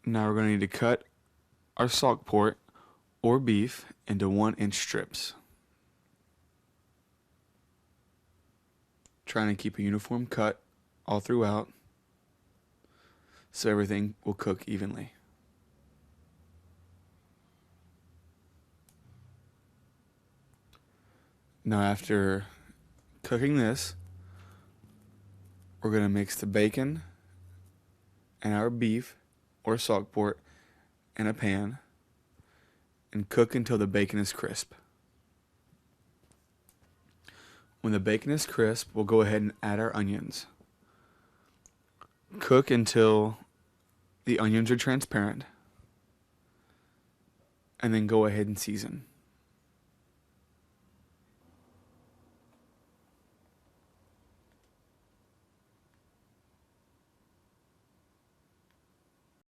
Now we're going to need to cut our salt pork or beef into 1-inch strips. Trying to keep a uniform cut all throughout so everything will cook evenly. Now after cooking this, we're going to mix the bacon and our beef or salt pork in a pan and cook until the bacon is crisp. When the bacon is crisp, we'll go ahead and add our onions. Cook until the onions are transparent, and then go ahead and season.